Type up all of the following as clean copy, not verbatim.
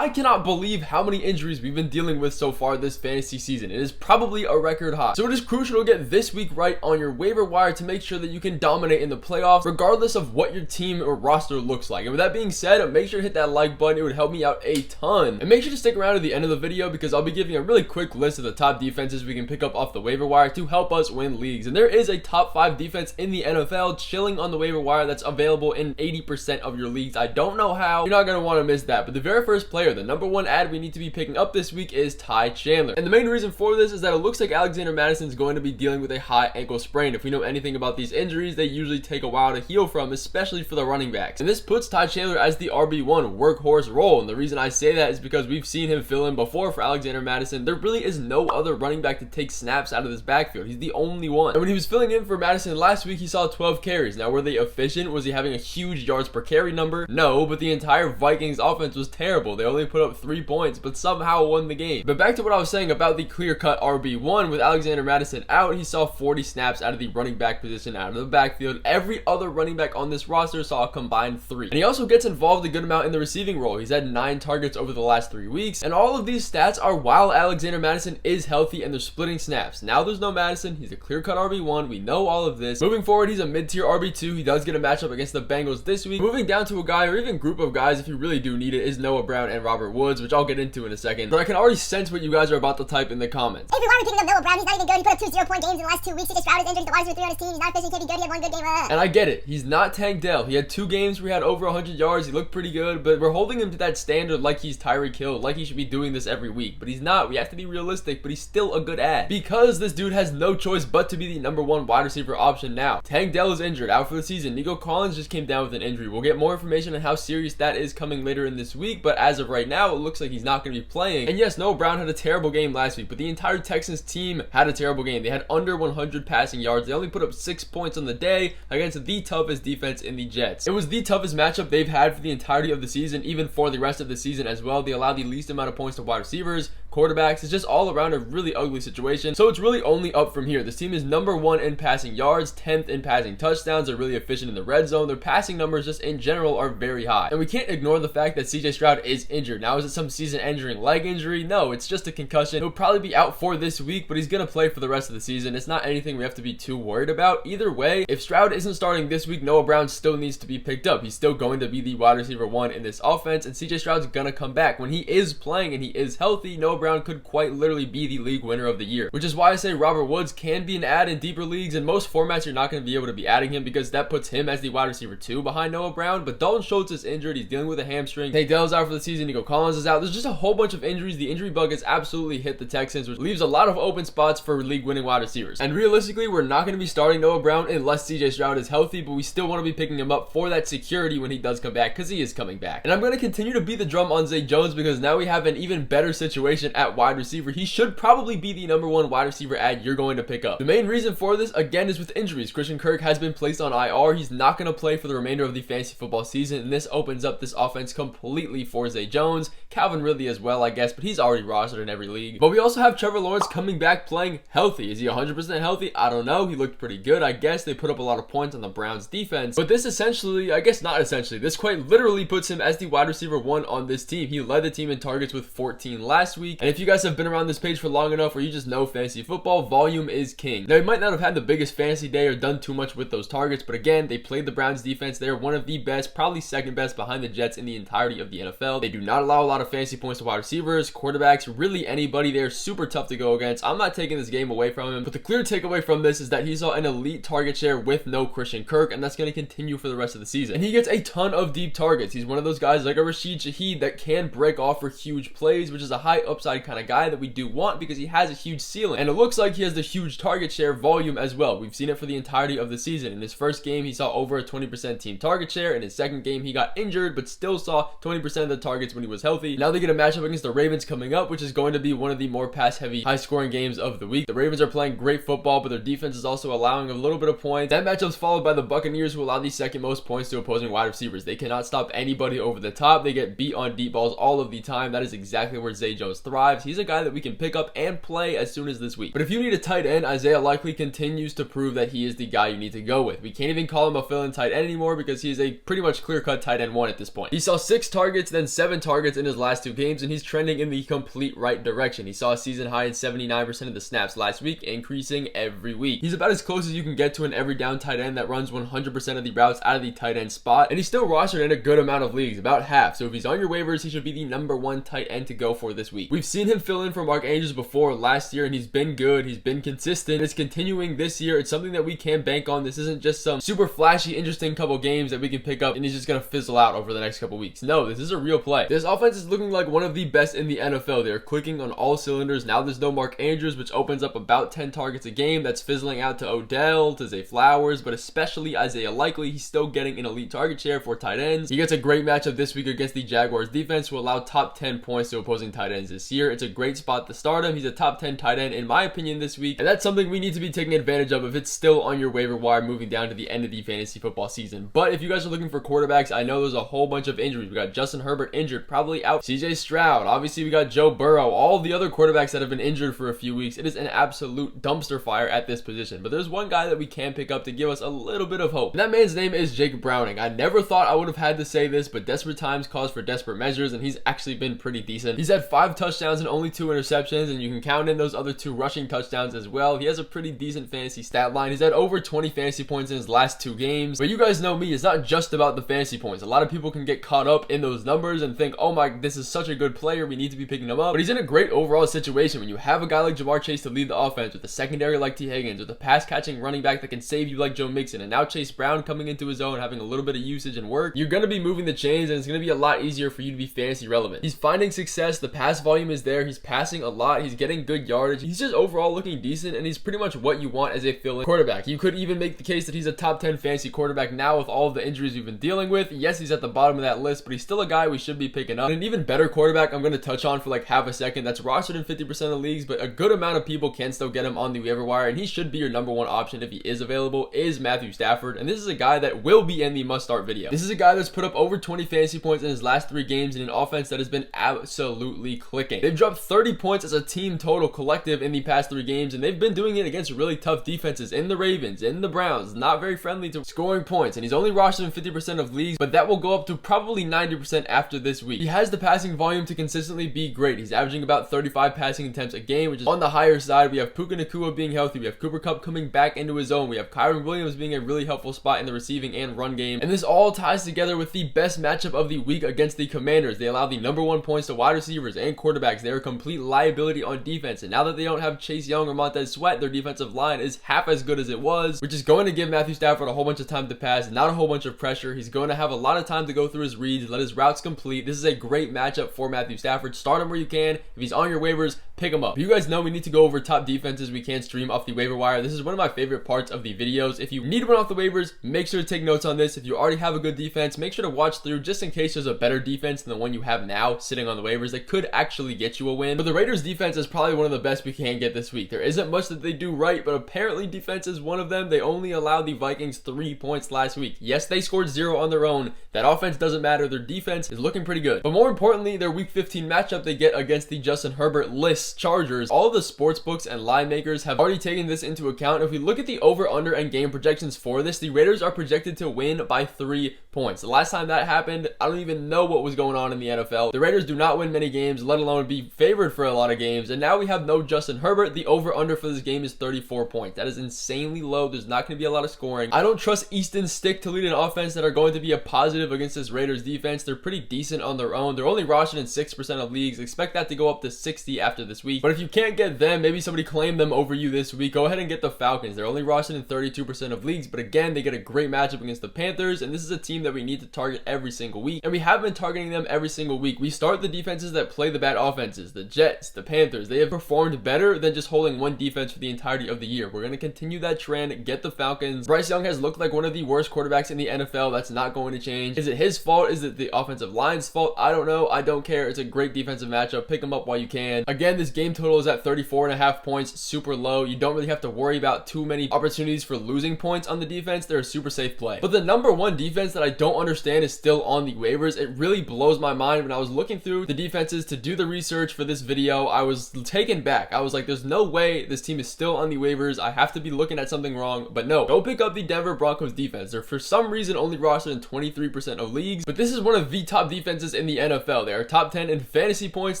I cannot believe how many injuries we've been dealing with so far this fantasy season. It is probably a record high. So it is crucial to get this week right on your waiver wire to make sure that you can dominate in the playoffs regardless of what your team or roster looks like. And with that being said, make sure to hit that like button. It would help me out a ton. And make sure to stick around to the end of the video because I'll be giving a really quick list of the top defenses we can pick up off the waiver wire to help us win leagues. And there is a top 5 defense in the NFL chilling on the waiver wire that's available in 80% of your leagues. I don't know how. You're not going to want to miss that. But the very first player, the number 1 ad we need to be picking up this week is Ty Chandler. And the main reason for this is that it looks like Alexander Madison is going to be dealing with a high ankle sprain. If we know anything about these injuries, they usually take a while to heal from, especially for the running backs. And this puts Ty Chandler as the RB1 workhorse role. And the reason I say that is because we've seen him fill in before for Alexander Madison. There really is no other running back to take snaps out of this backfield. He's the only one. And when he was filling in for Madison last week, he saw 12 carries. Now, were they efficient? Was he having a huge yards per carry number? No, but the entire Vikings offense was terrible. They only put up 3 points, but somehow won the game. But back to what I was saying about the clear-cut RB1, with Alexander Madison out, he saw 40 snaps out of the running back position out of the backfield. Every other running back on this roster saw a combined 3. And he also gets involved a good amount in the receiving role. He's had 9 targets over the last 3 weeks, and all of these stats are while Alexander Madison is healthy and they're splitting snaps. Now there's no Madison. He's a clear-cut RB1. We know all of this. Moving forward, he's a mid-tier RB2. He does get a matchup against the Bengals this week. Moving down to a guy, or even group of guys, if you really do need it, is Noah Brown and Robert Woods, which I'll get into in a second. But I can already sense what you guys are about to type in the comments. If you want to pick up Noah Brown, he's not even good. He put up 2 0-point games in the last 2 weeks. He just Stroud is injured. He's the wide receiver 3 on his team. He's not efficient. He can't be good. He had 1 good game. And I get it. He's not Tank Dell. He had 2 games where he had over 100 yards. He looked pretty good, but we're holding him to that standard like he's Tyreek Hill, like he should be doing this every week. But he's not. We have to be realistic, but he's still a good ad. Because this dude has no choice but to be the number 1 wide receiver option now. Tank Dell is injured, out for the season. Nico Collins just came down with an injury. We'll get more information on how serious that is coming later in this week, but as of right now, it looks like he's not going to be playing. And yes, Noah Brown had a terrible game last week, but the entire Texans team had a terrible game. They had under 100 passing yards. They only put up 6 points on the day against the toughest defense in the Jets. It was the toughest matchup they've had for the entirety of the season, even for the rest of the season as well. They allowed the least amount of points to wide receivers, quarterbacks. It's just all around a really ugly situation. So it's really only up from here. This team is number 1 in passing yards, 10th in passing touchdowns. They're really efficient in the red zone. Their passing numbers just in general are very high. And we can't ignore the fact that CJ Stroud is injured. Now, is it some season-ending leg injury? No, it's just a concussion. He'll probably be out for this week, but he's going to play for the rest of the season. It's not anything we have to be too worried about. Either way, if Stroud isn't starting this week, Noah Brown still needs to be picked up. He's still going to be the wide receiver 1 in this offense, and CJ Stroud's going to come back. When he is playing and he is healthy, Noah Brown could quite literally be the league winner of the year, which is why I say Robert Woods can be an ad in deeper leagues. In most formats, you're not going to be able to be adding him because that puts him as the wide receiver 2 behind Noah Brown. But Dalton Schultz is injured. He's dealing with a hamstring. Tank Dell's out for the season. Nico Collins is out. There's just a whole bunch of injuries. The injury bug has absolutely hit the Texans, which leaves a lot of open spots for league-winning wide receivers. And realistically, we're not going to be starting Noah Brown unless CJ Stroud is healthy, but we still want to be picking him up for that security when he does come back, because he is coming back. And I'm going to continue to beat the drum on Zay Jones because now we have an even better situation at wide receiver. He should probably be the number 1 wide receiver ad you're going to pick up. The main reason for this, again, is with injuries. Christian Kirk has been placed on IR. He's not going to play for the remainder of the fantasy football season, and this opens up this offense completely for Zay Jones. Calvin Ridley as well, I guess, but he's already rostered in every league. But we also have Trevor Lawrence coming back playing healthy. Is he 100% healthy? I don't know. He looked pretty good. I guess they put up a lot of points on the Browns defense, but this essentially, I guess not essentially, this quite literally puts him as the wide receiver 1 on this team. He led the team in targets with 14 last week, and if you guys have been around this page for long enough or you just know fantasy football, volume is king. Now, he might not have had the biggest fantasy day or done too much with those targets, but again, they played the Browns defense. They're one of the best, probably second best behind the Jets in the entirety of the NFL. They do not allow a lot of fantasy points to wide receivers, quarterbacks, really anybody. They're super tough to go against. I'm not taking this game away from him, but the clear takeaway from this is that he saw an elite target share with no Christian Kirk, and that's going to continue for the rest of the season. And he gets a ton of deep targets. He's one of those guys like a Rashid Shaheed that can break off for huge plays, which is a high upside kind of guy that we do want because he has a huge ceiling. And it looks like he has the huge target share volume as well. We've seen it for the entirety of the season. In his first game, he saw over a 20% team target share. In his second game, he got injured, but still saw 20% of the targets when he was healthy. Now they get a matchup against the Ravens coming up, which is going to be one of the more pass-heavy, high-scoring games of the week. The Ravens are playing great football, but their defense is also allowing a little bit of points. That matchup's followed by the Buccaneers, who allow the second most points to opposing wide receivers. They cannot stop anybody over the top. They get beat on deep balls all of the time. That is exactly where Zay Jones thrives. arrives, he's a guy that we can pick up and play as soon as this week. But if you need a tight end, Isaiah Likely continues to prove that he is the guy you need to go with. We can't even call him a fill-in tight end anymore because he is a pretty much clear-cut tight end 1 at this point. He saw 6 targets, then 7 targets in his last 2 games, and he's trending in the complete right direction. He saw a season high in 79% of the snaps last week, increasing every week. He's about as close as you can get to an every down tight end that runs 100% of the routes out of the tight end spot, and he's still rostered in a good amount of leagues, about half. So if he's on your waivers, he should be the number 1 tight end to go for this week. We've seen him fill in for Mark Andrews before last year, and he's been good. He's been consistent. It's continuing this year. It's something that we can bank on. This isn't just some super flashy, interesting couple games that we can pick up and he's just gonna fizzle out over the next couple weeks. No, this is a real play. This offense is looking like one of the best in the NFL. They're clicking on all cylinders. Now there's no Mark Andrews, which opens up about 10 targets a game. That's fizzling out to Odell, to Zay Flowers, but especially Isaiah Likely. He's still getting an elite target share for tight ends. He gets a great matchup this week against the Jaguars defense, who allow top 10 points to opposing tight ends this year. It's a great spot to start him. He's a top 10 tight end in my opinion this week, and that's something we need to be taking advantage of if it's still on your waiver wire moving down to the end of the fantasy football season. But if you guys are looking for quarterbacks, I know there's a whole bunch of injuries. We got Justin Herbert injured, probably out. CJ Stroud, obviously we got Joe Burrow, all the other quarterbacks that have been injured for a few weeks. It is an absolute dumpster fire at this position, but there's one guy that we can pick up to give us a little bit of hope, and that man's name is Jake Browning. I never thought I would have had to say this, but desperate times calls for desperate measures, and he's actually been pretty decent. He's had 5 touchdowns and only 2 interceptions, and you can count in those other 2 rushing touchdowns as well. He has a pretty decent fantasy stat line. He's had over 20 fantasy points in his last 2 games, but you guys know me, it's not just about the fantasy points. A lot of people can get caught up in those numbers and think, oh my, this is such a good player, we need to be picking him up. But he's in a great overall situation when you have a guy like Ja'Marr Chase to lead the offense, with a secondary like T. Higgins, with a pass catching running back that can save you like Joe Mixon, and now Chase Brown coming into his own, having a little bit of usage and work. You're going to be moving the chains, and it's going to be a lot easier for you to be fantasy relevant. He's finding success, the pass volume is there, he's passing a lot, he's getting good yardage, he's just overall looking decent, and he's pretty much what you want as a fill-in quarterback. You could even make the case that he's a top 10 fantasy quarterback now with all of the injuries we've been dealing with. Yes, he's at the bottom of that list, but he's still a guy we should be picking up. And an even better quarterback I'm going to touch on for like half a second, that's rostered in 50% of leagues, but a good amount of people can still get him on the waiver wire, and he should be your number 1 option if he is available, is Matthew Stafford. And this is a guy that will be in the must-start video. This is a guy that's put up over 20 fantasy points in his last 3 games in an offense that has been absolutely clicking. They've dropped 30 points as a team total collective in the past 3 games, and they've been doing it against really tough defenses in the Ravens, in the Browns, not very friendly to scoring points. And he's only rostered in 50% of leagues, but that will go up to probably 90% after this week. He has the passing volume to consistently be great. He's averaging about 35 passing attempts a game, which is on the higher side. We have Puka Nacua being healthy. We have Cooper Kupp coming back into his own. We have Kyron Williams being a really helpful spot in the receiving and run game. And this all ties together with the best matchup of the week against the Commanders. They allow the number 1 points to wide receivers and quarterbacks. They're a complete liability on defense. And now that they don't have Chase Young or Montez Sweat, their defensive line is half as good as it was, which is going to give Matthew Stafford a whole bunch of time to pass, not a whole bunch of pressure. He's going to have a lot of time to go through his reads, let his routes complete. This is a great matchup for Matthew Stafford. Start him where you can. If he's on your waivers, pick him up. You guys know we need to go over top defenses we can stream off the waiver wire. This is one of my favorite parts of the videos. If you need one off the waivers, make sure to take notes on this. If you already have a good defense, make sure to watch through just in case there's a better defense than the one you have now sitting on the waivers that could actually get you a win. But the Raiders defense is probably one of the best we can get this week. There isn't much that they do right, but apparently defense is one of them. They only allowed the Vikings 3 points last week. Yes, they scored 0 on their own. That offense doesn't matter. Their defense is looking pretty good. But more importantly, their week 15 matchup they get against the Justin Herbert list Chargers. All of the sports books and line makers have already taken this into account. If we look at the over, under, and game projections for this, the Raiders are projected to win by 3 points. The last time that happened, I don't even know what was going on in the NFL. The Raiders do not win many games, let alone be favored for a lot of games. And now we have no Justin Herbert. The over, under for this game is 34 points. That is insanely low. There's not going to be a lot of scoring. I don't trust Easton Stick to lead an offense that are going to be a positive against this Raiders defense. They're pretty decent on their own. They're only rostered in 6% of leagues. Expect that to go up to 60 after this week. But if you can't get them, maybe somebody claim them over you this week, go ahead and get the Falcons. They're only rostered in 32% of leagues, but again, they get a great matchup against the Panthers, and this is a team that we need to target every single week, and we have been targeting them every single week. We start the defenses that play the bad offenses, the Jets, the Panthers. They have performed better than just holding one defense for the entirety of the year. We're going to continue that trend, get the Falcons. Bryce Young has looked like one of the worst quarterbacks in the NFL. That's not going to change. Is it his fault? Is it the offensive line's fault? I don't know. I don't care. It's a great defensive matchup. Pick them up while you can. Again, this This game total is at 34.5 points, super low. You don't really have to worry about too many opportunities for losing points on the defense. They're a super safe play. But the number one defense that I don't understand is still on the waivers. It really blows my mind. When I was looking through the defenses to do the research for this video, I was taken back. I was like, there's no way this team is still on the waivers. I have to be looking at something wrong. But no, go pick up the Denver Broncos defense. They're for some reason only rostered in 23% of leagues, but this is one of the top defenses in the NFL. They are top 10 in fantasy points.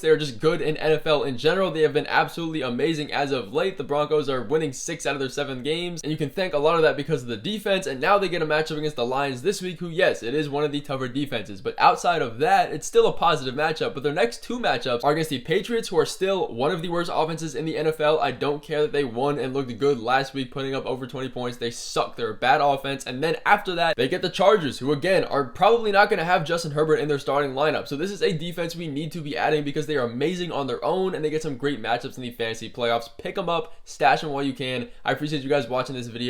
They are just good in NFL in general. They have been absolutely amazing as of late. The Broncos are winning 6 out of their 7 games, and you can thank a lot of that because of the defense. And now they get a matchup against the Lions this week, who, yes, it is one of the tougher defenses, but outside of that, it's still a positive matchup. But their next 2 matchups are against the Patriots, who are still one of the worst offenses in the NFL. I don't care that they won and looked good last week, putting up over 20 points. They suck. They're a bad offense. And then after that, they get the Chargers, who again are probably not going to have Justin Herbert in their starting lineup. So this is a defense we need to be adding because they are amazing on their own, and they get some great matchups in the fantasy playoffs. Pick them up, stash them while you can. I appreciate you guys watching this video.